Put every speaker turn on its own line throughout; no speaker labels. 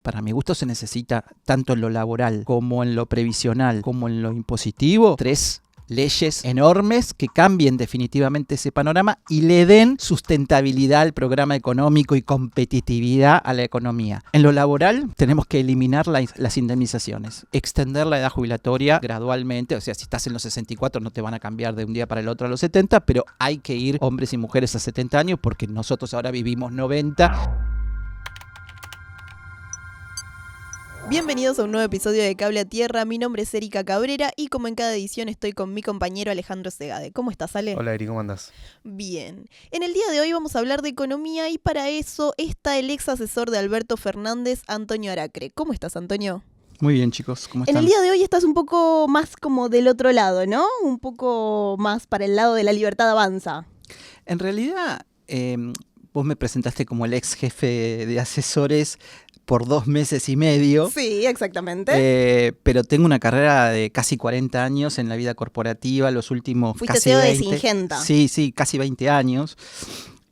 para mi gusto se necesita, tanto en lo laboral como en lo previsional, como en lo impositivo, 3 leyes enormes que cambien definitivamente ese panorama y le den sustentabilidad al programa económico y competitividad a la economía. En lo laboral tenemos que eliminar las indemnizaciones, extender la edad jubilatoria gradualmente, o sea, si estás en los 64 no te van a cambiar de un día para el otro a los 70, pero hay que ir hombres y mujeres a 70 años porque nosotros ahora vivimos 90.
Bienvenidos a un nuevo episodio de Cable a Tierra. Mi nombre es Erika Cabrera y como en cada edición estoy con mi compañero Alejandro Segade. ¿Cómo estás, Ale?
Hola, Eri, ¿cómo andás?
Bien. En el día de hoy vamos a hablar de economía y para eso está el ex asesor de Alberto Fernández, Antonio Aracre. ¿Cómo estás, Antonio?
Muy bien, chicos, ¿cómo están?
En el día de hoy estás un poco más como del otro lado, ¿no? Un poco más para el lado de la libertad avanza.
En realidad, vos me presentaste como el ex jefe de asesores por 2 meses y medio.
Sí, exactamente.
Pero tengo una carrera de casi 40 años en la vida corporativa, los últimos
Fuiste
casi
CEO
20.
de Singenta.
Sí, casi 20 años.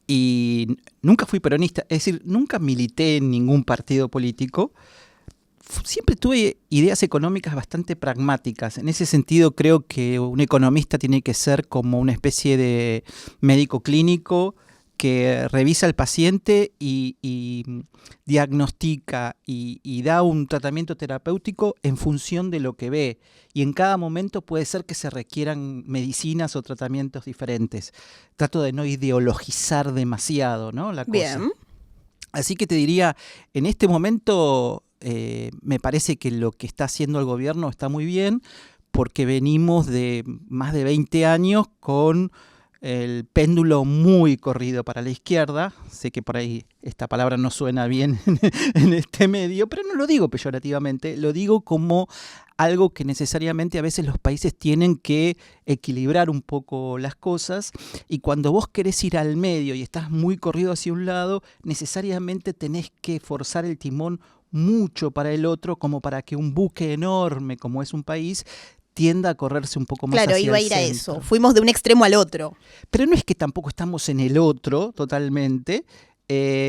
Y nunca fui peronista, es decir, nunca milité en ningún partido político. Siempre tuve ideas económicas bastante pragmáticas. En ese sentido, creo que un economista tiene que ser como una especie de médico clínico que revisa al paciente y diagnostica y da un tratamiento terapéutico en función de lo que ve. Y en cada momento puede ser que se requieran medicinas o tratamientos diferentes. Trato de no ideologizar demasiado, ¿no? La cosa.
Bien.
Así que te diría, en este momento me parece que lo que está haciendo el gobierno está muy bien, porque venimos de más de 20 años con el péndulo muy corrido para la izquierda. Sé que por ahí esta palabra no suena bien en este medio, pero no lo digo peyorativamente, lo digo como algo que necesariamente a veces los países tienen que equilibrar un poco las cosas, y cuando vos querés ir al medio y estás muy corrido hacia un lado, necesariamente tenés que forzar el timón mucho para el otro, como para que un buque enorme como es un país tienda a correrse un poco más hacia el centro.
Claro, iba a ir a eso. Fuimos de un extremo al otro.
Pero no es que tampoco estamos en el otro totalmente,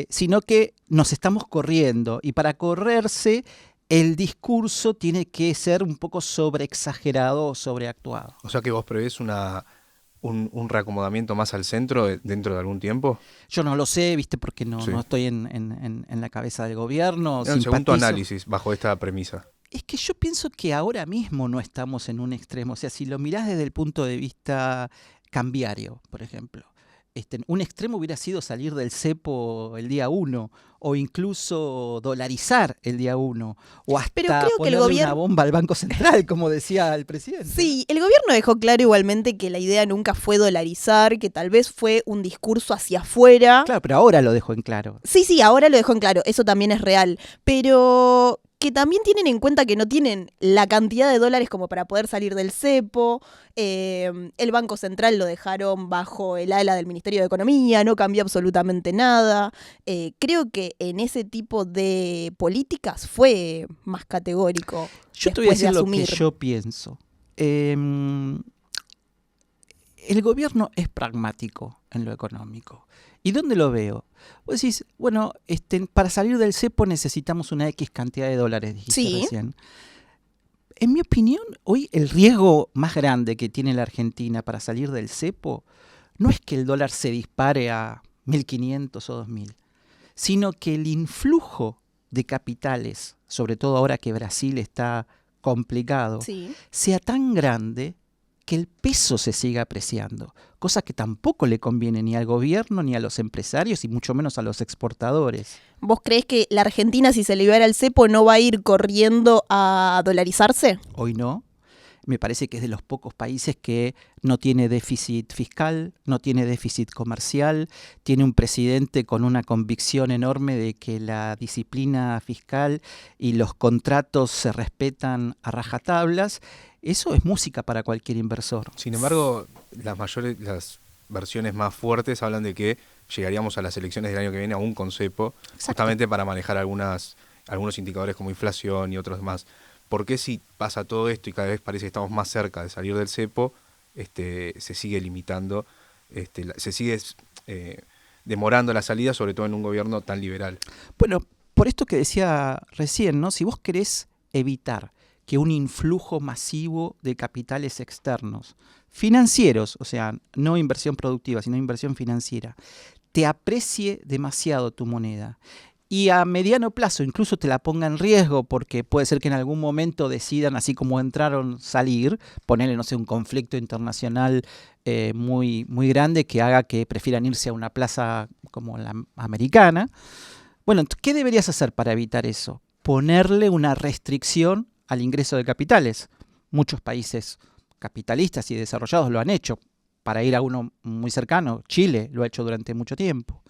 sino que nos estamos corriendo. Y para correrse, el discurso tiene que ser un poco sobreexagerado o sobreactuado.
O sea que vos prevés un reacomodamiento más al centro dentro de algún tiempo.
Yo no lo sé, ¿viste? Porque no estoy en la cabeza del gobierno.
Según tu análisis, bajo esta premisa.
Es que yo pienso que ahora mismo no estamos en un extremo. O sea, si lo mirás desde el punto de vista cambiario, por ejemplo, un extremo hubiera sido salir del cepo el día 1, o incluso dolarizar el día 1, o hasta ponerle una bomba al Banco Central, como decía el presidente.
Sí, el gobierno dejó claro igualmente que la idea nunca fue dolarizar, que tal vez fue un discurso hacia afuera.
Claro, pero ahora lo dejó en claro.
Sí, ahora lo dejó en claro, eso también es real, pero que también tienen en cuenta que no tienen la cantidad de dólares como para poder salir del cepo. El Banco Central lo dejaron bajo el ala del Ministerio de Economía, no cambió absolutamente nada. Creo que en ese tipo de políticas fue más categórico.
Yo te voy a decir lo que yo pienso. El gobierno es pragmático en lo económico. ¿Y dónde lo veo? Vos decís, bueno, para salir del cepo necesitamos una X cantidad de dólares, dijiste recién. En mi opinión, hoy el riesgo más grande que tiene la Argentina para salir del cepo no es que el dólar se dispare a 1.500 o 2.000, sino que el influjo de capitales, sobre todo ahora que Brasil está complicado, sea tan grande que el peso se siga apreciando, cosa que tampoco le conviene ni al gobierno, ni a los empresarios, y mucho menos a los exportadores.
¿Vos creés que la Argentina, si se libera el cepo, no va a ir corriendo a dolarizarse?
Hoy no. Me parece que es de los pocos países que no tiene déficit fiscal, no tiene déficit comercial, tiene un presidente con una convicción enorme de que la disciplina fiscal y los contratos se respetan a rajatablas. Eso es música para cualquier inversor.
Sin embargo, las versiones más fuertes hablan de que llegaríamos a las elecciones del año que viene aún con cepo, justamente para manejar algunos indicadores como inflación y otros más. ¿Por qué si pasa todo esto y cada vez parece que estamos más cerca de salir del cepo, se sigue limitando, se sigue demorando la salida, sobre todo en un gobierno tan liberal?
Bueno, por esto que decía recién, ¿no? Si vos querés evitar que un influjo masivo de capitales externos, financieros, o sea, no inversión productiva, sino inversión financiera, te aprecie demasiado tu moneda y a mediano plazo incluso te la ponga en riesgo porque puede ser que en algún momento decidan, así como entraron, salir, ponerle, no sé, un conflicto internacional muy, muy grande que haga que prefieran irse a una plaza como la americana. Bueno, ¿qué deberías hacer para evitar eso? Ponerle una restricción al ingreso de capitales. Muchos países capitalistas y desarrollados lo han hecho. Para ir a uno muy cercano, Chile lo ha hecho durante mucho tiempo.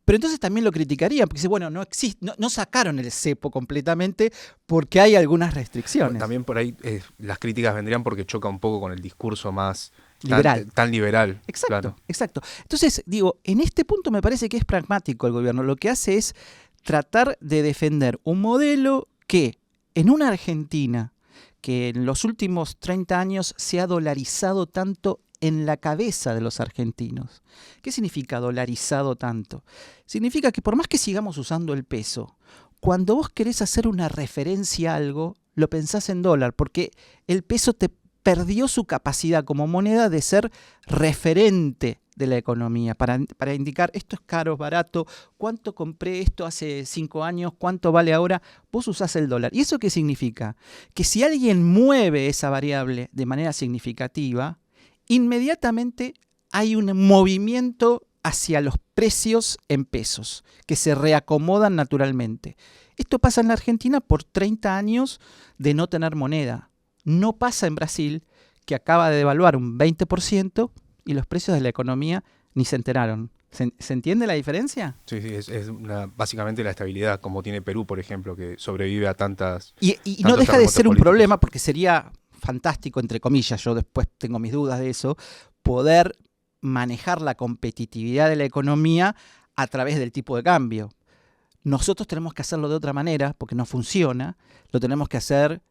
Pero entonces también lo criticarían, porque dice, bueno, no sacaron el cepo completamente porque hay algunas restricciones.
También por ahí las críticas vendrían porque choca un poco con el discurso más
liberal.
Tan liberal.
Exacto,
claro.
exacto. Entonces, digo, en este punto me parece que es pragmático el gobierno. Lo que hace es tratar de defender un modelo que en una Argentina que en los últimos 30 años se ha dolarizado tanto en la cabeza de los argentinos. ¿Qué significa dolarizado tanto? Significa que por más que sigamos usando el peso, cuando vos querés hacer una referencia a algo, lo pensás en dólar, porque el peso te perdió su capacidad como moneda de ser referente de la economía, para indicar esto es caro, barato, cuánto compré esto hace 5 años, cuánto vale ahora, vos usás el dólar. ¿Y eso qué significa? Que si alguien mueve esa variable de manera significativa, inmediatamente hay un movimiento hacia los precios en pesos, que se reacomodan naturalmente. Esto pasa en la Argentina por 30 años de no tener moneda. No pasa en Brasil, que acaba de devaluar un 20% y los precios de la economía ni se enteraron. ¿Se entiende la diferencia?
Sí, básicamente la estabilidad, como tiene Perú, por ejemplo, que sobrevive a tantas...
Y no deja de ser un problema, porque sería fantástico, entre comillas, yo después tengo mis dudas de eso, poder manejar la competitividad de la economía a través del tipo de cambio. Nosotros tenemos que hacerlo de otra manera, porque no funciona. Lo tenemos que hacer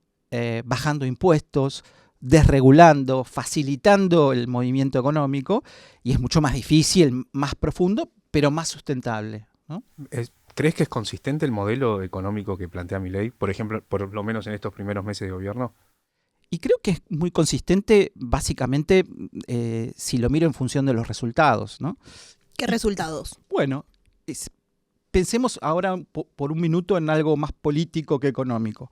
bajando impuestos, desregulando, facilitando el movimiento económico, y es mucho más difícil, más profundo, pero más sustentable, ¿no?
¿Crees que es consistente el modelo económico que plantea Milei, por ejemplo, por lo menos en estos primeros meses de gobierno?
Y creo que es muy consistente, básicamente, si lo miro en función de los resultados, ¿no?
¿Qué resultados?
Bueno, pensemos ahora por un minuto en algo más político que económico.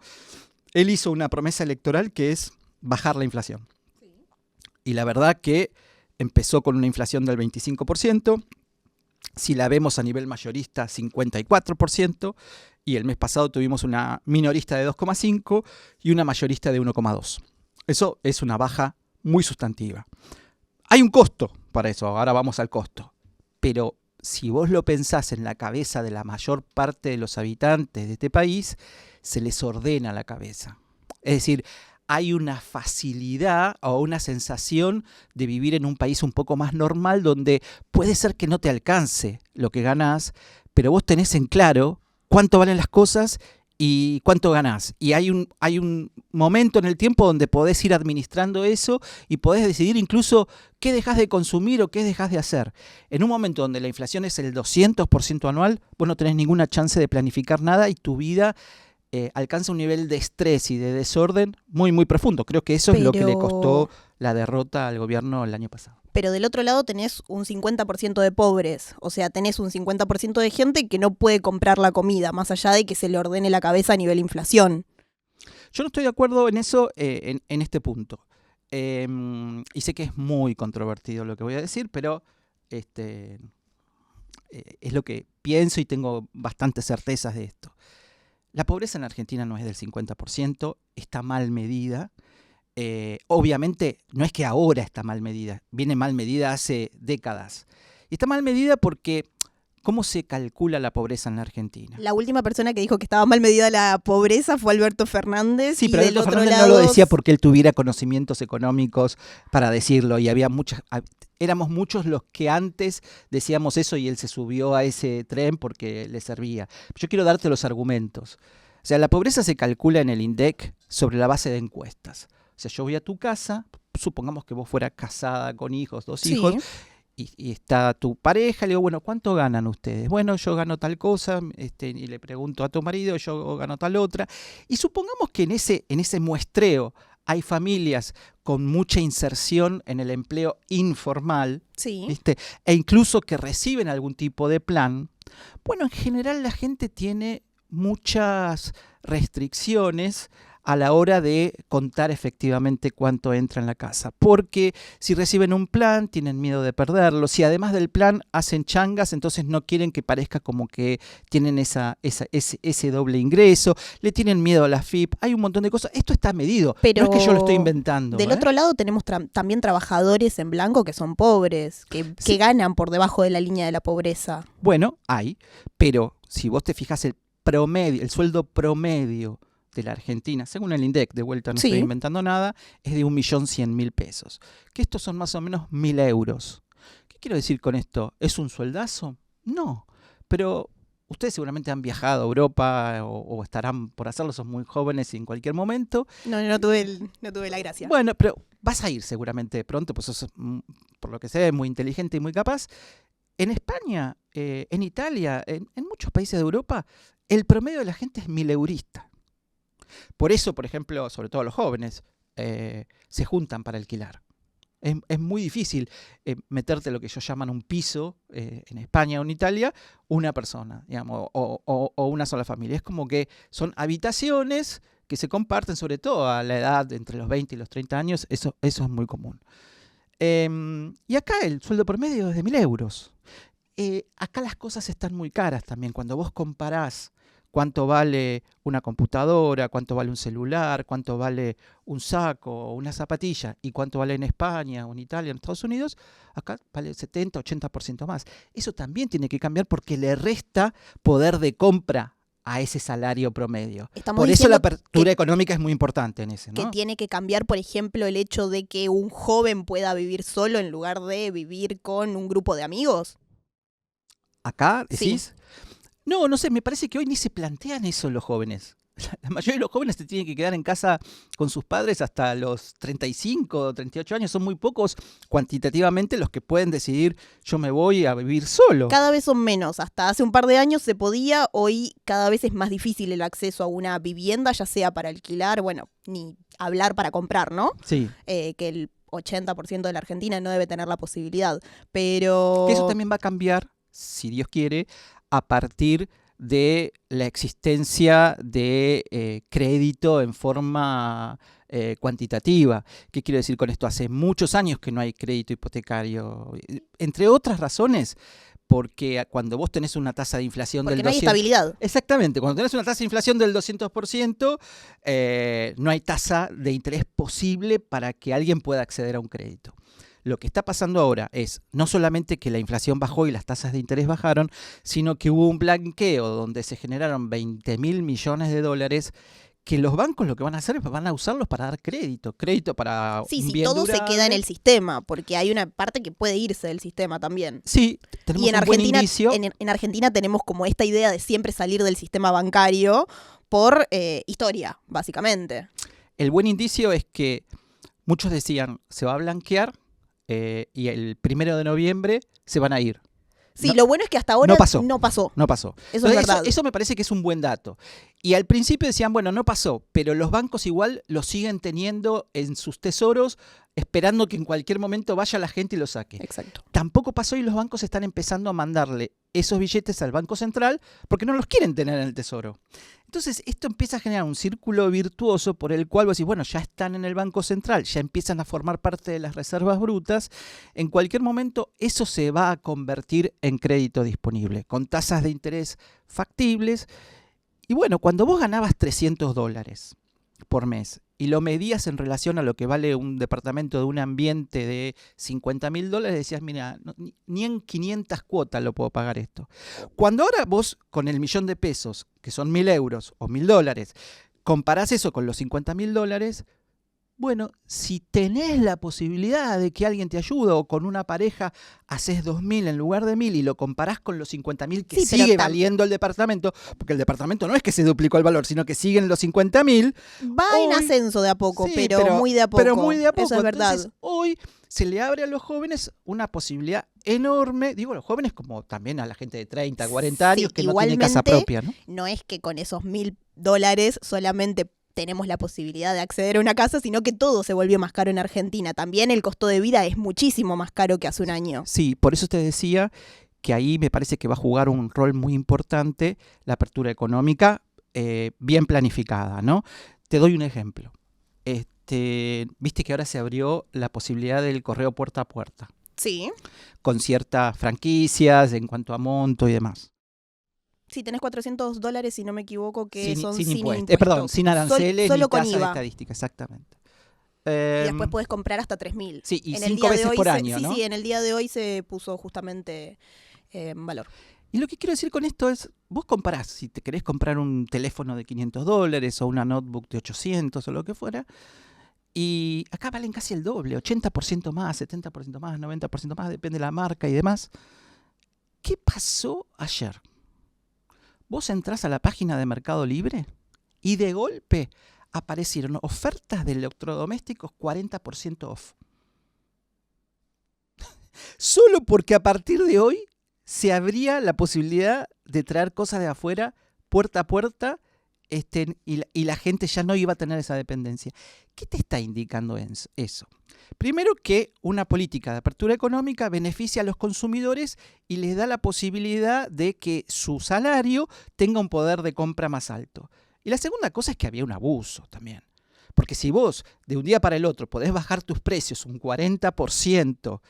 Él hizo una promesa electoral que es bajar la inflación. Sí. Y la verdad que empezó con una inflación del 25%, si la vemos a nivel mayorista, 54%, y el mes pasado tuvimos una minorista de 2,5% y una mayorista de 1,2%. Eso es una baja muy sustantiva. Hay un costo para eso, ahora vamos al costo. Pero si vos lo pensás en la cabeza de la mayor parte de los habitantes de este país, se les ordena la cabeza. Es decir, hay una facilidad o una sensación de vivir en un país un poco más normal donde puede ser que no te alcance lo que ganás, pero vos tenés en claro cuánto valen las cosas y cuánto ganás. Y hay un momento en el tiempo donde podés ir administrando eso y podés decidir incluso qué dejás de consumir o qué dejás de hacer. En un momento donde la inflación es el 200% anual, vos no tenés ninguna chance de planificar nada y tu vida alcanza un nivel de estrés y de desorden muy, muy profundo. Creo que eso es lo que le costó la derrota al gobierno el año pasado.
Pero del otro lado tenés un 50% de pobres, o sea, tenés un 50% de gente que no puede comprar la comida, más allá de que se le ordene la cabeza a nivel inflación.
Yo no estoy de acuerdo en eso en este punto. Y sé que es muy controvertido lo que voy a decir, pero es lo que pienso y tengo bastantes certezas de esto. La pobreza en Argentina no es del 50%, está mal medida. Obviamente no es que ahora está mal medida, viene mal medida hace décadas. Y está mal medida porque ¿cómo se calcula la pobreza en la Argentina?
La última persona que dijo que estaba mal medida la pobreza fue Alberto Fernández.
Sí, pero Alberto Fernández no lo decía porque él tuviera conocimientos económicos para decirlo, y éramos muchos los que antes decíamos eso y él se subió a ese tren porque le servía. Yo quiero darte los argumentos. O sea, la pobreza se calcula en el INDEC sobre la base de encuestas. O sea, yo voy a tu casa, supongamos que vos fueras casada con hijos, 2 hijos, y está tu pareja, le digo, bueno, ¿cuánto ganan ustedes? Bueno, yo gano tal cosa, y le pregunto a tu marido, yo gano tal otra. Y supongamos que en ese muestreo hay familias con mucha inserción en el empleo informal,
Sí.
¿viste? E incluso que reciben algún tipo de plan. Bueno, en general la gente tiene muchas restricciones a la hora de contar efectivamente cuánto entra en la casa. Porque si reciben un plan, tienen miedo de perderlo. Si además del plan hacen changas, entonces no quieren que parezca como que tienen ese doble ingreso. Le tienen miedo a la FIP. Hay un montón de cosas. Esto está medido.
Pero
no es que yo lo estoy inventando.
Del otro lado tenemos también trabajadores en blanco que son pobres, que
Sí.
ganan por debajo de la línea de la pobreza.
Bueno, hay. Pero si vos te fijas el promedio, el sueldo promedio de la Argentina, según el INDEC, de vuelta no
Sí.
estoy inventando nada, es de 1.100.000 pesos. Que estos son más o menos 1.000 euros. ¿Qué quiero decir con esto? ¿Es un sueldazo? No. Pero ustedes seguramente han viajado a Europa o estarán por hacerlo, son muy jóvenes y en cualquier momento.
No tuve la gracia.
Bueno, pero vas a ir seguramente de pronto, pues sos, por lo que sé, muy inteligente y muy capaz. En España, en Italia, en muchos países de Europa, el promedio de la gente es 1.000eurista. Por eso, por ejemplo, sobre todo los jóvenes, se juntan para alquilar. Es muy difícil meterte lo que ellos llaman un piso en España o en Italia, una persona, digamos, o una sola familia. Es como que son habitaciones que se comparten, sobre todo a la edad entre los 20 y los 30 años, eso es muy común. Y acá el sueldo promedio es de 1.000 euros. Acá las cosas están muy caras también. Cuando vos comparás cuánto vale una computadora, cuánto vale un celular, cuánto vale un saco o una zapatilla y cuánto vale en España o en Italia, en Estados Unidos, acá vale 70, 80% más. Eso también tiene que cambiar porque le resta poder de compra a ese salario promedio.
Estamos
Por eso la
diciendo
apertura económica es muy importante en ese, ¿no?
que tiene que cambiar, por ejemplo, el hecho de que un joven pueda vivir solo en lugar de vivir con un grupo de amigos.
¿Acá
Sí.
decís? No sé, me parece que hoy ni se plantean eso los jóvenes. La mayoría de los jóvenes se tienen que quedar en casa con sus padres hasta los 35 o 38 años. Son muy pocos cuantitativamente los que pueden decidir yo me voy a vivir solo.
Cada vez son menos. Hasta hace un par de años se podía, hoy cada vez es más difícil el acceso a una vivienda, ya sea para alquilar, bueno, ni hablar para comprar, ¿no?
Sí.
Que el 80% de la Argentina no debe tener la posibilidad. Pero
Que eso también va a cambiar, si Dios quiere, a partir de la existencia de crédito en forma cuantitativa. ¿Qué quiero decir con esto? Hace muchos años que no hay crédito hipotecario, entre otras razones, porque cuando vos tenés una tasa de inflación
porque
del
no hay
200%,
estabilidad.
exactamente, cuando tenés una tasa de inflación del 200%, no hay tasa de interés posible para que alguien pueda acceder a un crédito. Lo que está pasando ahora es no solamente que la inflación bajó y las tasas de interés bajaron, sino que hubo un blanqueo donde se generaron 20.000 millones de dólares que los bancos lo que van a hacer es van a usarlos para dar crédito para
Sí,
un
sí,
bien
todo se
durable.
queda en el sistema, porque hay una parte que puede irse del sistema también.
Sí, tenemos
Y en
un buen
Argentina,
indicio.
en Argentina tenemos como esta idea de siempre salir del sistema bancario por historia, básicamente.
El buen indicio es que muchos decían se va a blanquear y el 1 de noviembre se van a ir.
Sí,
No-
lo bueno es que hasta ahora
no pasó.
no pasó.
No pasó.
Eso es
Entonces,
verdad.
eso me parece que es un buen dato. Y al principio decían, bueno, no pasó, pero los bancos igual lo siguen teniendo en sus tesoros, esperando que en cualquier momento vaya la gente y lo saque.
Exacto.
Tampoco pasó y los bancos están empezando a mandarle esos billetes al Banco Central porque no los quieren tener en el tesoro. Entonces, esto empieza a generar un círculo virtuoso por el cual vos decís, bueno, ya están en el Banco Central, ya empiezan a formar parte de las reservas brutas. En cualquier momento, eso se va a convertir en crédito disponible, con tasas de interés factibles. Y bueno, cuando vos ganabas $300 por mes y lo medías en relación a lo que vale un departamento de un ambiente de $50.000, decías, mira, ni en 500 cuotas lo puedo pagar esto. Cuando ahora vos con el $1.000.000, que son 1.000 euros o $1.000, comparás eso con los $50.000, Bueno, si tenés la posibilidad de que alguien te ayude o con una pareja haces 2.000 en lugar de 1.000 y lo comparás con los 50.000 que
Sí, pero
sigue valiendo el departamento, porque el departamento no es que se duplicó el valor, sino que siguen los 50.000.
Va en
Hoy-
ascenso de a poco,
Sí,
pero muy de a poco.
Pero muy de a poco.
Eso es verdad.
Entonces, hoy se le abre a los jóvenes una posibilidad enorme, digo a los jóvenes como también a la gente de 30, 40 años
Sí,
que no tiene casa
igualmente,
propia, ¿no?
No es que con esos $1.000 solamente tenemos la posibilidad de acceder a una casa, sino que todo se volvió más caro en Argentina. También el costo de vida es muchísimo más caro que hace un año.
Sí, por eso te decía que ahí me parece que va a jugar un rol muy importante la apertura económica bien planificada, ¿no? Te doy un ejemplo. Viste que ahora se abrió la posibilidad del correo puerta a puerta,
Sí.
con ciertas franquicias en cuanto a monto y demás.
Si tenés $400, si no me equivoco, que son
sin
sin
impuestos.
impuestos.
Perdón, sin aranceles
Solo
ni
con
tasa de
IVA.
estadística, exactamente.
Y
Em,
después podés comprar hasta 3.000.
Sí, y
En el
5
día de
veces
hoy
por año,
sí,
¿no?
sí, en el día de hoy se puso justamente en valor.
Y lo que quiero decir con esto es, vos comparás, si te querés comprar un teléfono de $500 o una notebook de 800 o lo que fuera, y acá valen casi el doble, 80% más, 70% más, 90% más, depende de la marca y demás. ¿Qué pasó ayer? Vos entrás a la página de Mercado Libre y de golpe aparecieron ofertas de electrodomésticos 40% off. Solo porque a partir de hoy se abría la posibilidad de traer cosas de afuera, puerta a puerta, y la gente ya no iba a tener esa dependencia. ¿Qué te está indicando eso? Primero, que una política de apertura económica beneficia a los consumidores y les da la posibilidad de que su salario tenga un poder de compra más alto. Y la segunda cosa es que había un abuso también. Porque si vos de un día para el otro podés bajar tus precios un 40%,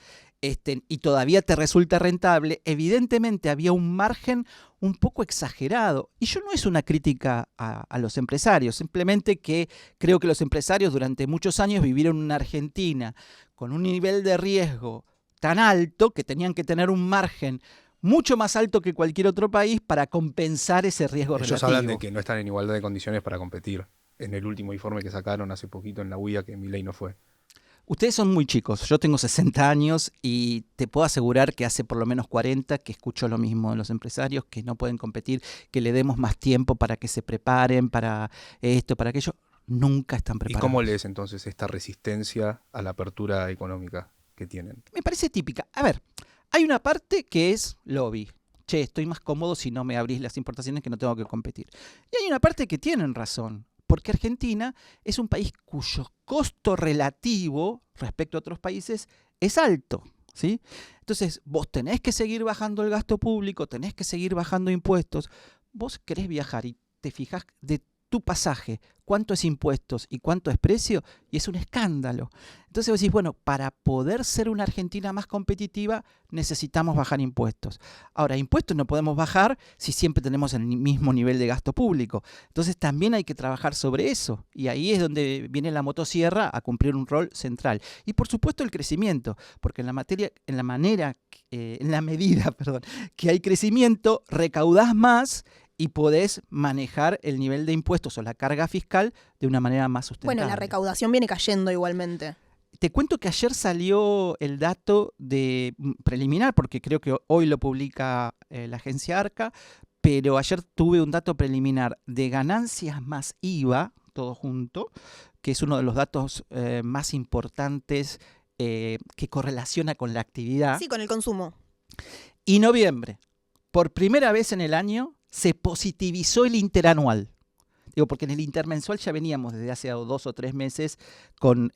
y todavía te resulta rentable, evidentemente había un margen un poco exagerado. Y yo no es una crítica a los empresarios, simplemente que creo que los empresarios durante muchos años vivieron en una Argentina con un nivel de riesgo tan alto que tenían que tener un margen mucho más alto que cualquier otro país para compensar ese riesgo
Ellos
relativo.
hablan de que no están en igualdad de condiciones para competir. En el último informe que sacaron hace poquito en la UIA, que Milei no fue.
Ustedes son muy chicos, yo tengo 60 años y te puedo asegurar que hace por lo menos 40 que escucho lo mismo de los empresarios, que no pueden competir, que le demos más tiempo para que se preparen, para esto, para aquello. Nunca están
¿Y
preparados.
cómo lees entonces esta resistencia a la apertura económica que tienen?
Me parece típica. A ver, hay una parte que es lobby. Che, estoy más cómodo si no me abrís las importaciones, que no tengo que competir. Y hay una parte que tienen razón, porque Argentina es un país cuyo costo relativo respecto a otros países es alto, ¿sí? Entonces, vos tenés que seguir bajando el gasto público, tenés que seguir bajando impuestos. Vos querés viajar y te fijás de tu pasaje cuánto es impuestos y cuánto es precio, y es un escándalo. Entonces vos decís, bueno, para poder ser una Argentina más competitiva necesitamos bajar impuestos. Ahora, impuestos no podemos bajar si siempre tenemos el mismo nivel de gasto público. Entonces también hay que trabajar sobre eso, y ahí es donde viene la motosierra a cumplir un rol central. Y por supuesto el crecimiento, porque en la medida que hay crecimiento, recaudás más y podés manejar el nivel de impuestos o la carga fiscal de una manera más sustentable.
Bueno, la recaudación viene cayendo igualmente.
Te cuento que ayer salió el dato preliminar, porque creo que hoy lo publica la agencia Arca, pero ayer tuve un dato preliminar de ganancias más IVA, todo junto, que es uno de los datos más importantes que correlaciona con la actividad.
Sí, con el consumo.
Y noviembre, por primera vez en el año, se positivizó el interanual. Digo, porque en el intermensual ya veníamos desde hace 2 o 3 meses con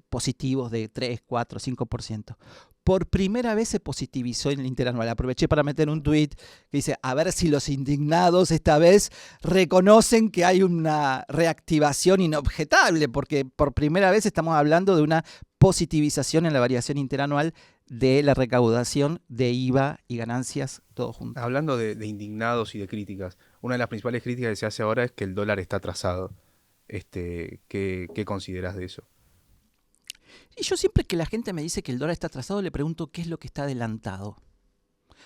positivos de 3, 4, 5%. Por primera vez se positivizó en el interanual. Aproveché para meter un tuit que dice, a ver si los indignados esta vez reconocen que hay una reactivación inobjetable, porque por primera vez estamos hablando de una positivización en la variación interanual de la recaudación de IVA y ganancias, todo junto.
Hablando de indignados y de críticas, una de las principales críticas que se hace ahora es que el dólar está atrasado. ¿Qué consideras de eso?
Y yo siempre que la gente me dice que el dólar está atrasado, le pregunto qué es lo que está adelantado.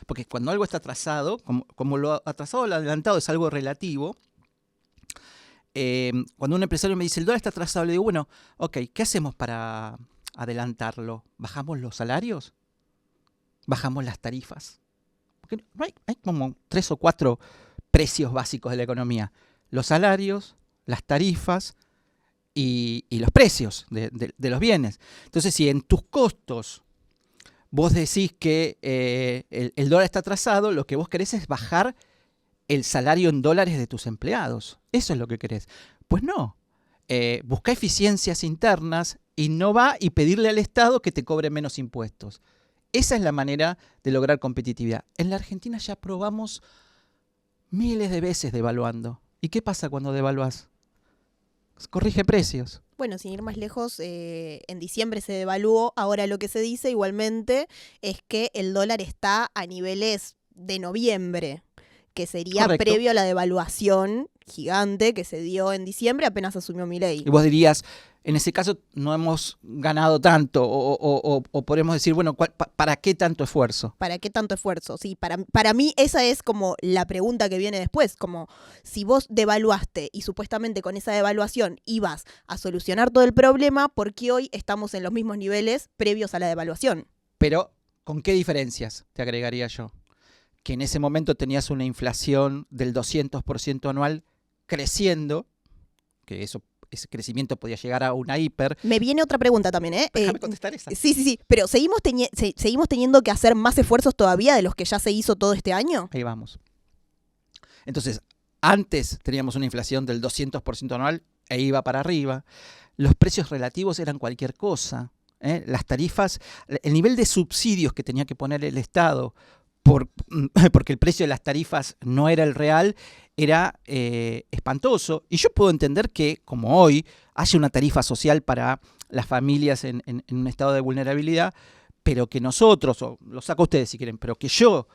Porque cuando algo está atrasado, como lo atrasado o lo adelantado es algo relativo, cuando un empresario me dice el dólar está atrasado, le digo, bueno, ok, ¿qué hacemos para adelantarlo? ¿Bajamos los salarios? ¿Bajamos las tarifas? Porque hay como 3 o 4 precios básicos de la economía. Los salarios, las tarifas y los precios de los bienes. Entonces, si en tus costos vos decís que el dólar está atrasado, lo que vos querés es bajar el salario en dólares de tus empleados. Eso es lo que querés. Pues no. Busca eficiencias internas, innova y pedirle al Estado que te cobre menos impuestos. Esa es la manera de lograr competitividad. En la Argentina ya probamos miles de veces devaluando. ¿Y qué pasa cuando devaluás? Corrige precios.
Bueno, sin ir más lejos, en diciembre se devaluó. Ahora lo que se dice igualmente es que el dólar está a niveles de noviembre, que sería
Correcto.
previo a la devaluación gigante que se dio en diciembre apenas asumió Milei.
Y vos dirías, en ese caso no hemos ganado tanto, o podemos decir, bueno, ¿para qué tanto esfuerzo?
¿Para qué tanto esfuerzo? Sí, para mí esa es como la pregunta que viene después, como si vos devaluaste y supuestamente con esa devaluación ibas a solucionar todo el problema, ¿por qué hoy estamos en los mismos niveles previos a la devaluación?
Pero, ¿con qué diferencias? Te agregaría yo. Que en ese momento tenías una inflación del 200% anual creciendo, que ese crecimiento podía llegar a una hiper.
Me viene otra pregunta también, ¿eh?
Déjame contestar esa.
Sí, pero ¿seguimos teniendo que hacer más esfuerzos todavía de los que ya se hizo todo este año?
Ahí vamos. Entonces, antes teníamos una inflación del 200% anual e iba para arriba. Los precios relativos eran cualquier cosa. Las tarifas, el nivel de subsidios que tenía que poner el Estado porque el precio de las tarifas no era el real, era espantoso. Y yo puedo entender que, como hoy, haya una tarifa social para las familias en un estado de vulnerabilidad, pero que nosotros, o lo saco ustedes si quieren, pero que yo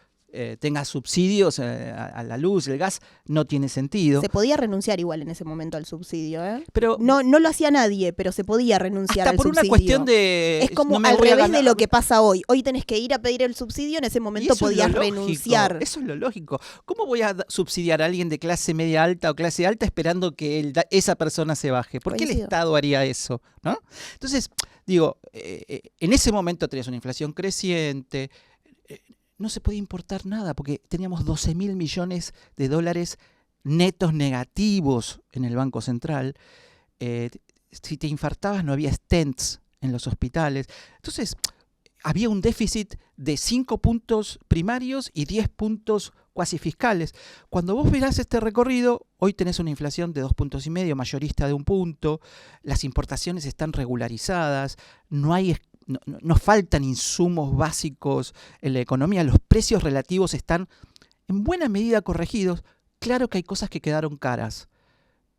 tenga subsidios a la luz, el gas, no tiene sentido.
Se podía renunciar igual en ese momento al subsidio, ¿eh?
Pero
no lo hacía nadie, pero se podía renunciar
hasta
al
por
subsidio.
una cuestión de...
Es como
no me
al
voy a
revés
ganar-
de lo que pasa hoy. Hoy tenés que ir a pedir el subsidio, en ese
Y
momento
eso es
podías
lo lógico,
renunciar.
Eso es lo lógico. ¿Cómo voy a subsidiar a alguien de clase media alta o clase alta esperando que esa persona se baje? ¿Por qué el
Coincido.
Estado haría eso? ¿No? Entonces, digo, en ese momento tenías una inflación creciente, no se podía importar nada porque teníamos 12.000 millones de dólares netos negativos en el Banco Central. Si te infartabas no había stents en los hospitales. Entonces, había un déficit de 5 puntos primarios y 10 puntos cuasi fiscales. Cuando vos verás este recorrido, hoy tenés una inflación de 2,5 puntos, mayorista de 1 punto, las importaciones están regularizadas, no faltan insumos básicos en la economía, los precios relativos están en buena medida corregidos. Claro que hay cosas que quedaron caras.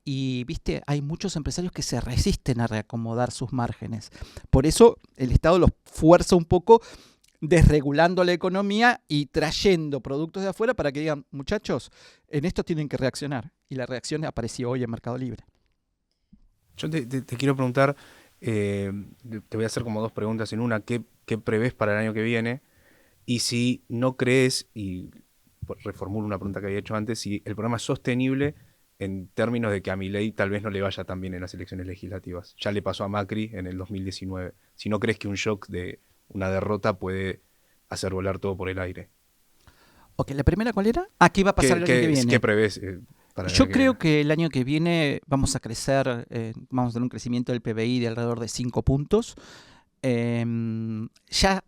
Y, viste, hay muchos empresarios que se resisten a reacomodar sus márgenes. Por eso el Estado los fuerza un poco desregulando la economía y trayendo productos de afuera para que digan, muchachos, en esto tienen que reaccionar. Y la reacción apareció hoy en Mercado Libre.
Yo te quiero preguntar, te voy a hacer como 2 preguntas en una. ¿Qué prevés para el año que viene? Y si no crees, y reformulo una pregunta que había hecho antes, si el programa es sostenible en términos de que a Milei tal vez no le vaya tan bien en las elecciones legislativas. Ya le pasó a Macri en el 2019. Si no crees que un shock de una derrota puede hacer volar todo por el aire.
Ok, ¿la primera cuál era? ¿Qué iba a pasar el año que viene?
¿Qué prevés para el
Yo
año que
creo
viene?
que el año que viene vamos a crecer, vamos a tener un crecimiento del PBI de alrededor de 5 puntos. Ya,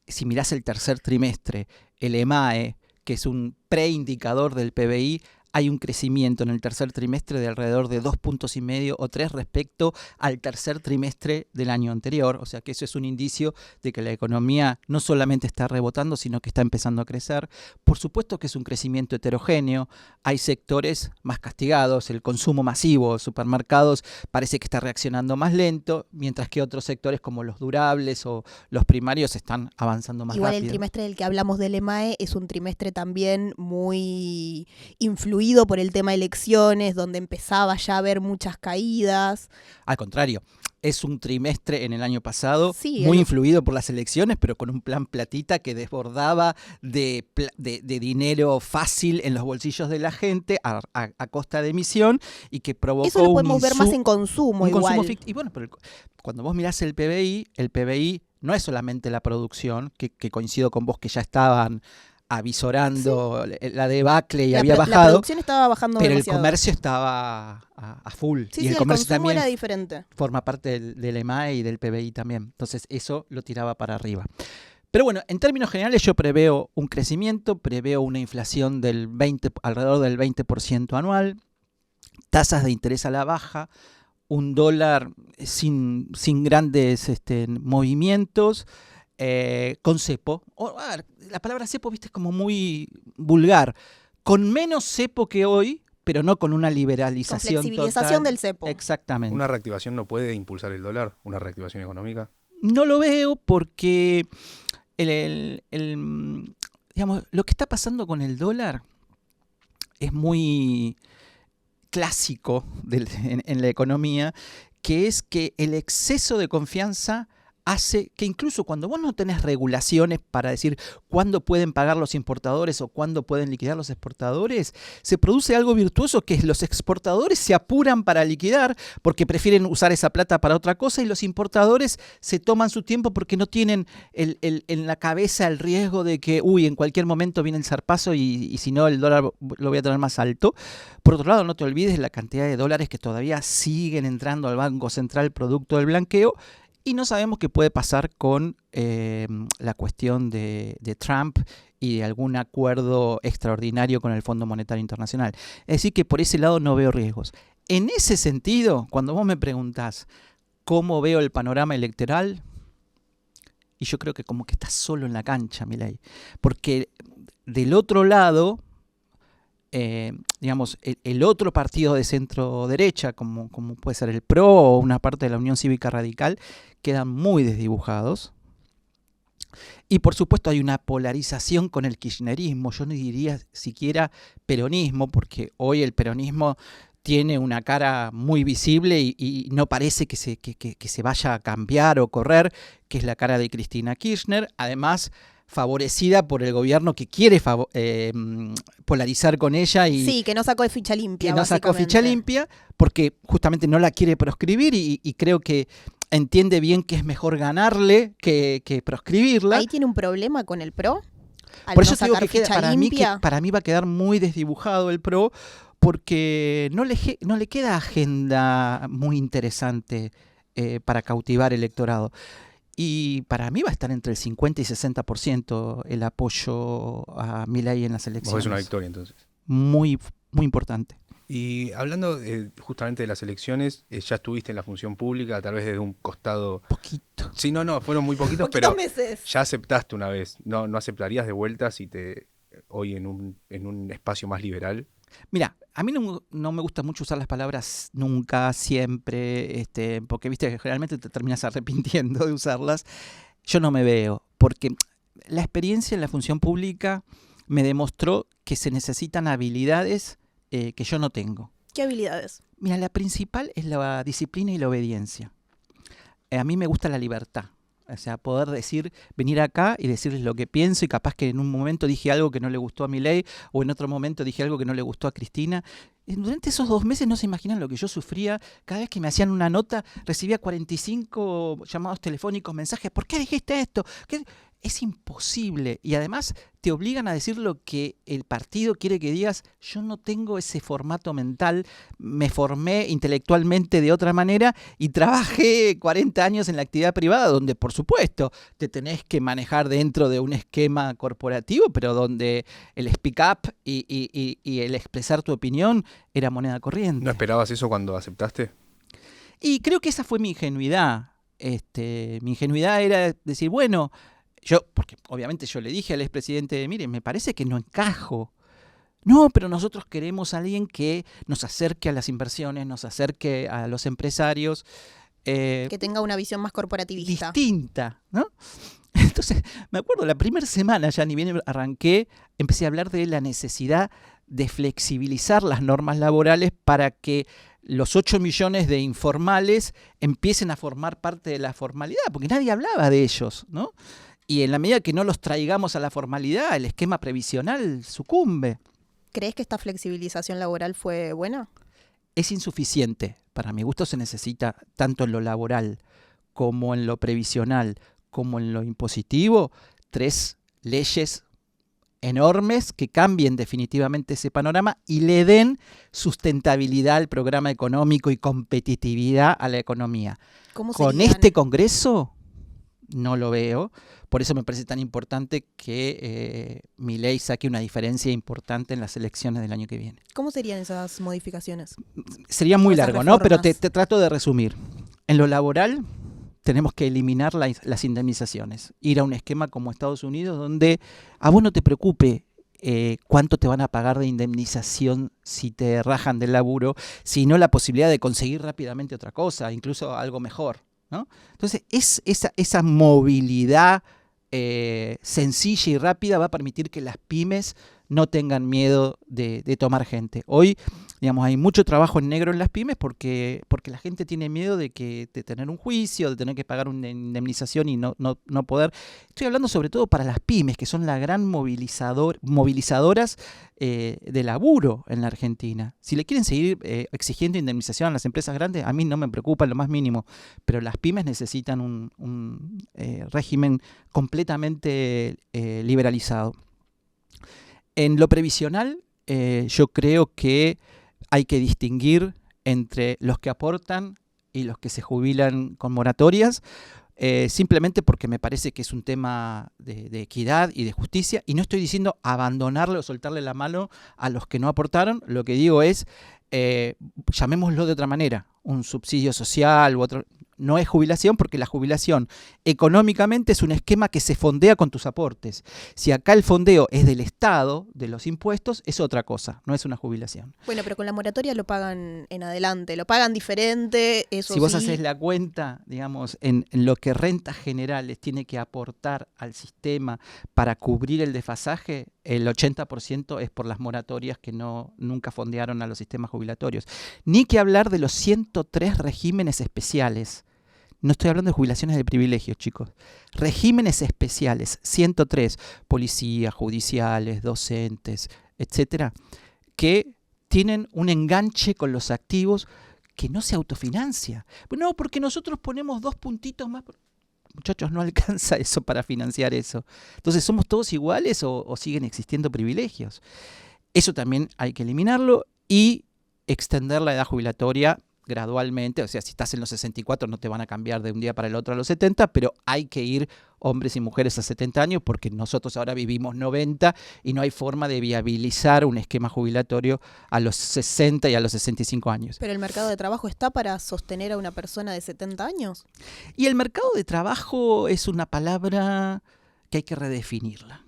si mirás el tercer trimestre, el EMAE, que es un preindicador del PBI, hay un crecimiento en el tercer trimestre de alrededor de 2,5 puntos o 3 respecto al tercer trimestre del año anterior. O sea que eso es un indicio de que la economía no solamente está rebotando, sino que está empezando a crecer. Por supuesto que es un crecimiento heterogéneo. Hay sectores más castigados, el consumo masivo, supermercados, parece que está reaccionando más lento, mientras que otros sectores como los durables o los primarios están avanzando más
Igual
rápido.
el trimestre del que hablamos del EMAE es un trimestre también muy influido por el tema elecciones, donde empezaba ya a haber muchas caídas.
Al contrario, es un trimestre en el año pasado,
Sí,
muy influido por las elecciones, pero con un plan platita que desbordaba de dinero fácil en los bolsillos de la gente a costa de emisión y que provocó
eso lo podemos ver más en consumo
un
igual.
consumo y bueno, pero cuando vos mirás el PBI no es solamente la producción, que coincido con vos que ya estaban avisorando la debacle y había
La
bajado,
producción estaba bajando
pero
demasiado.
el comercio estaba a full.
Sí,
Y el
el
comercio
consumo
también
era diferente.
forma parte del EMAE y del PBI también. Entonces eso lo tiraba para arriba. Pero bueno, en términos generales yo preveo un crecimiento, preveo una inflación alrededor del 20% anual, tasas de interés a la baja, un dólar sin grandes movimientos, con cepo. A ver, la palabra cepo, viste, es como muy vulgar. Con menos cepo que hoy, pero no con una liberalización
Con flexibilización
total.
del cepo.
Exactamente.
¿Una reactivación no puede impulsar el dólar? ¿Una reactivación económica?
No lo veo porque digamos, lo que está pasando con el dólar es muy clásico en la economía, que es que el exceso de confianza hace que incluso cuando vos no tenés regulaciones para decir cuándo pueden pagar los importadores o cuándo pueden liquidar los exportadores, se produce algo virtuoso que es los exportadores se apuran para liquidar porque prefieren usar esa plata para otra cosa y los importadores se toman su tiempo porque no tienen en la cabeza el riesgo de que, en cualquier momento viene el zarpazo y si no el dólar lo voy a tener más alto. Por otro lado, no te olvides la cantidad de dólares que todavía siguen entrando al Banco Central producto del blanqueo. Y no sabemos qué puede pasar con la cuestión de Trump y de algún acuerdo extraordinario con el Fondo Monetario Internacional. Es decir, que por ese lado no veo riesgos. En ese sentido, cuando vos me preguntás cómo veo el panorama electoral, y yo creo que como que estás solo en la cancha, Milei, porque del otro lado, digamos, el otro partido de centro derecha, como puede ser el PRO o una parte de la Unión Cívica Radical, quedan muy desdibujados. Y por supuesto hay una polarización con el kirchnerismo, yo no diría siquiera peronismo, porque hoy el peronismo tiene una cara muy visible y no parece que se vaya a cambiar o correr, que es la cara de Cristina Kirchner, además favorecida por el gobierno que quiere polarizar con ella y
sí, que no sacó de ficha limpia.
Que no sacó ficha limpia porque justamente no la quiere proscribir y creo que entiende bien que es mejor ganarle que proscribirla.
Ahí tiene un problema con el PRO.
Por eso digo que para mí va a quedar muy desdibujado el PRO porque no le queda agenda muy interesante para cautivar el electorado. Y para mí va a estar entre el 50 y 60% el apoyo a Milei en las elecciones.
Es una victoria entonces.
Muy, muy importante.
Y hablando justamente de las elecciones, ya estuviste en la función pública, tal vez desde un costado...
Poquito.
Sí, no, fueron muy poquitos, pero
meses.
Ya aceptaste una vez. ¿No aceptarías de vuelta si hoy en un espacio más liberal?
Mira, a mí no me gusta mucho usar las palabras nunca, siempre, porque viste que generalmente te terminas arrepintiendo de usarlas. Yo no me veo, porque la experiencia en la función pública me demostró que se necesitan habilidades que yo no tengo.
¿Qué habilidades?
Mira, la principal es la disciplina y la obediencia. A mí me gusta la libertad. O sea, poder venir acá y decirles lo que pienso y capaz que en un momento dije algo que no le gustó a Milei o en otro momento dije algo que no le gustó a Cristina. Durante esos 2 meses no se imaginan lo que yo sufría. Cada vez que me hacían una nota recibía 45 llamados telefónicos, mensajes. ¿Por qué dijiste esto? Es imposible. Y además te obligan a decir lo que el partido quiere que digas. Yo no tengo ese formato mental. Me formé intelectualmente de otra manera y trabajé 40 años en la actividad privada, donde por supuesto te tenés que manejar dentro de un esquema corporativo, pero donde el speak up y el expresar tu opinión era moneda corriente.
¿No esperabas eso cuando aceptaste?
Y creo que esa fue mi ingenuidad. Mi ingenuidad era decir, bueno... porque obviamente yo le dije al expresidente, mire, me parece que no encajo. No, pero nosotros queremos a alguien que nos acerque a las inversiones, nos acerque a los empresarios.
Que tenga una visión más corporativista.
Distinta, ¿no? Entonces, me acuerdo, la primera semana ya ni bien arranqué, empecé a hablar de la necesidad de flexibilizar las normas laborales para que los 8 millones de informales empiecen a formar parte de la formalidad, porque nadie hablaba de ellos, ¿no? Y en la medida que no los traigamos a la formalidad, el esquema previsional sucumbe.
¿Crees que esta flexibilización laboral fue buena?
Es insuficiente. Para mi gusto se necesita, tanto en lo laboral como en lo previsional, como en lo impositivo, 3 leyes enormes que cambien definitivamente ese panorama y le den sustentabilidad al programa económico y competitividad a la economía.
¿Cómo
Con
serían?
este Congreso no lo veo. Por eso me parece tan importante que Milei saque una diferencia importante en las elecciones del año que viene.
¿Cómo serían esas modificaciones?
Sería muy
Esas
largo, ¿no? Pero
reformas.
te trato de resumir. En lo laboral tenemos que eliminar las indemnizaciones. Ir a un esquema como Estados Unidos donde a vos no te preocupe cuánto te van a pagar de indemnización si te rajan del laburo, sino la posibilidad de conseguir rápidamente otra cosa, incluso algo mejor, ¿no? Entonces, esa movilidad sencilla y rápida va a permitir que las pymes no tengan miedo de tomar gente. Hoy, digamos, hay mucho trabajo en negro en las pymes porque la gente tiene miedo de tener un juicio, de tener que pagar una indemnización y no poder. Estoy hablando sobre todo para las pymes, que son la gran movilizadoras de laburo en la Argentina. Si le quieren seguir exigiendo indemnización a las empresas grandes, a mí no me preocupa en lo más mínimo, pero las pymes necesitan un régimen completamente liberalizado. En lo previsional, yo creo que hay que distinguir entre los que aportan y los que se jubilan con moratorias, simplemente porque me parece que es un tema de equidad y de justicia, y no estoy diciendo abandonarle o soltarle la mano a los que no aportaron. Lo que digo es, llamémoslo de otra manera, un subsidio social u otro. No es jubilación, porque la jubilación económicamente es un esquema que se fondea con tus aportes. Si acá el fondeo es del Estado, de los impuestos, es otra cosa, no es una jubilación.
Bueno, pero con la moratoria lo pagan en adelante, lo pagan diferente, eso
Si vos
sí.
haces la cuenta, digamos, en lo que rentas generales tiene que aportar al sistema para cubrir el desfasaje, el 80% es por las moratorias que nunca fondearon a los sistemas jubilatorios. Ni que hablar de los 103 regímenes especiales. No estoy hablando de jubilaciones de privilegios, chicos. Regímenes especiales, 103, policías, judiciales, docentes, etcétera, que tienen un enganche con los activos que no se autofinancia. No, porque nosotros ponemos 2 puntitos más. Muchachos, no alcanza eso para financiar eso. Entonces, ¿somos todos iguales o siguen existiendo privilegios? Eso también hay que eliminarlo y extender la edad jubilatoria gradualmente. O sea, si estás en los 64 no te van a cambiar de un día para el otro a los 70, pero hay que ir hombres y mujeres a 70 años porque nosotros ahora vivimos 90 y no hay forma de viabilizar un esquema jubilatorio a los 60 y a los 65 años.
¿Pero el mercado de trabajo está para sostener a una persona de 70 años?
Y el mercado de trabajo es una palabra que hay que redefinirla.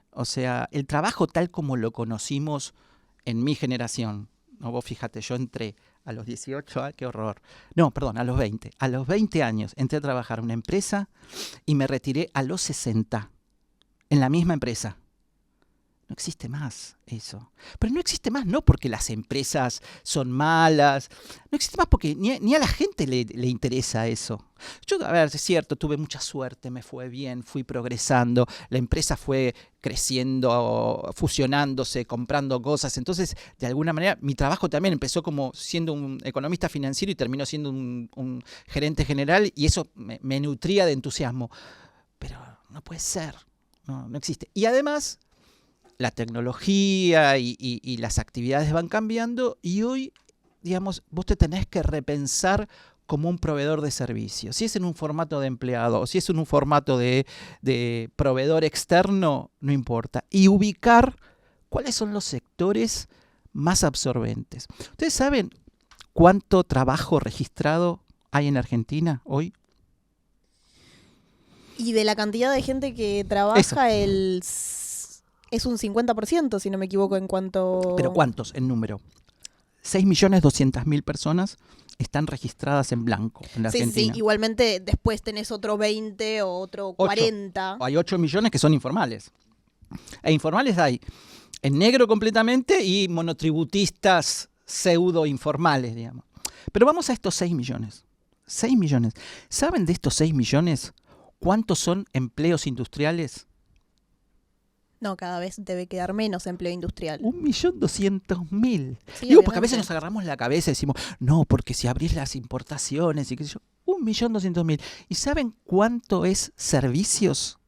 O sea, el trabajo tal como lo conocimos en mi generación, ¿no? Vos fíjate, yo entré a los 18, qué horror. No, perdón, a los 20. A los 20 años entré a trabajar en una empresa y me retiré a los 60 en la misma empresa. No existe más eso. Pero no existe más no porque las empresas son malas, no existe más porque ni a la gente le interesa eso. Yo, a ver, es cierto, tuve mucha suerte, me fue bien, fui progresando, la empresa fue creciendo, fusionándose, comprando cosas. Entonces, de alguna manera, mi trabajo también empezó como siendo un economista financiero y terminó siendo un gerente general y eso me nutría de entusiasmo. Pero no puede ser, no existe. Y además, la tecnología y las actividades van cambiando y hoy, digamos, vos te tenés que repensar como un proveedor de servicios. Si es en un formato de empleado o si es en un formato de proveedor externo, no importa. Y ubicar cuáles son los sectores más absorbentes. ¿Ustedes saben cuánto trabajo registrado hay en Argentina hoy?
Y de la cantidad de gente que trabaja, es un 50%, si no me equivoco, en cuanto...
¿Pero cuántos en número? 6.200.000 personas están registradas en blanco en la Argentina.
Sí, igualmente después tenés otro 20 o otro 40.
Hay 8 millones que son informales. E informales hay en negro completamente y monotributistas pseudo informales, digamos. Pero vamos a estos 6 millones. 6 millones. ¿Saben de estos 6 millones cuántos son empleos industriales?
No, cada vez debe quedar menos empleo industrial.
1.200.000.
Sí,
Digo, porque a
obviamente.
veces nos agarramos la cabeza y decimos, no, porque si abrís las importaciones y qué sé yo, 1.200.000. ¿Y saben cuánto es servicios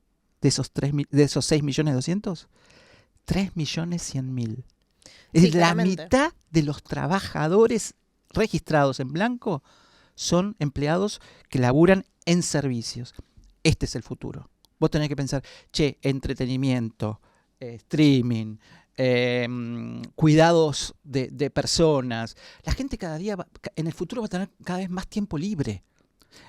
de esos 6.200.000? 3.100.000. Es
Sí,
decir, la
claramente.
mitad de los trabajadores registrados en blanco son empleados que laburan en servicios. Este es el futuro. Vos tenés que pensar, che, entretenimiento, streaming, cuidados de personas. La gente cada día, en el futuro va a tener cada vez más tiempo libre.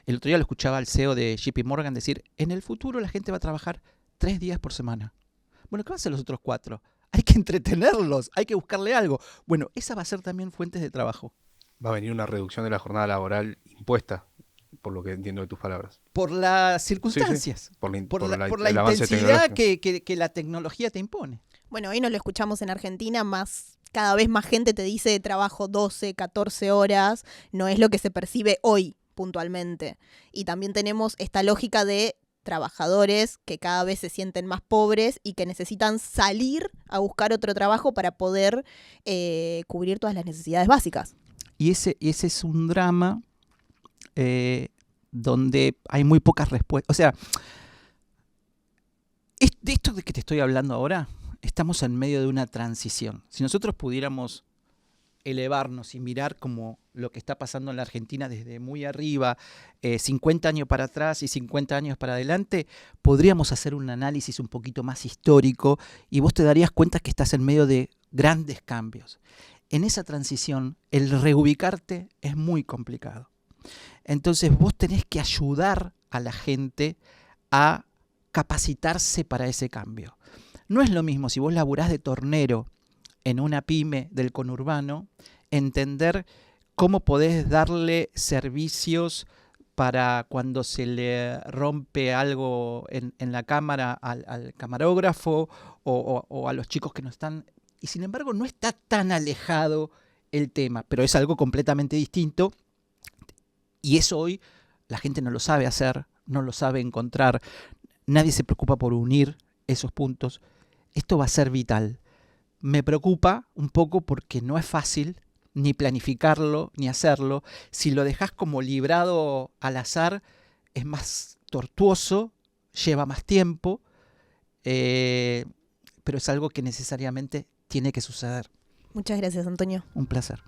El otro día lo escuchaba al CEO de JP Morgan decir, en el futuro la gente va a trabajar 3 días por semana. Bueno, ¿qué van a hacer los otros 4? Hay que entretenerlos, hay que buscarle algo. Bueno, esa va a ser también fuentes de trabajo.
Va a venir una reducción de la jornada laboral impuesta, por lo que entiendo de tus palabras.
Por las circunstancias,
Por
por la
el avance
intensidad
tecnológico.
que la tecnología te impone.
Bueno, hoy no lo escuchamos en Argentina, cada vez más gente te dice trabajo 12, 14 horas, no es lo que se percibe hoy puntualmente. Y también tenemos esta lógica de trabajadores que cada vez se sienten más pobres y que necesitan salir a buscar otro trabajo para poder cubrir todas las necesidades básicas.
Y ese es un drama donde hay muy pocas respuestas. O sea, de esto de que te estoy hablando ahora, estamos en medio de una transición. Si nosotros pudiéramos elevarnos y mirar como lo que está pasando en la Argentina desde muy arriba, 50 años para atrás y 50 años para adelante, podríamos hacer un análisis un poquito más histórico y vos te darías cuenta que estás en medio de grandes cambios. En esa transición, el reubicarte es muy complicado. Entonces vos tenés que ayudar a la gente a capacitarse para ese cambio. No es lo mismo si vos laburás de tornero en una pyme del conurbano, entender cómo podés darle servicios para cuando se le rompe algo en la cámara al camarógrafo o a los chicos que no están. Y sin embargo no está tan alejado el tema, pero es algo completamente distinto. Y eso hoy la gente no lo sabe hacer, no lo sabe encontrar. Nadie se preocupa por unir esos puntos. Esto va a ser vital. Me preocupa un poco porque no es fácil ni planificarlo ni hacerlo. Si lo dejas como librado al azar, es más tortuoso, lleva más tiempo, pero es algo que necesariamente tiene que suceder.
Muchas gracias, Antonio.
Un placer.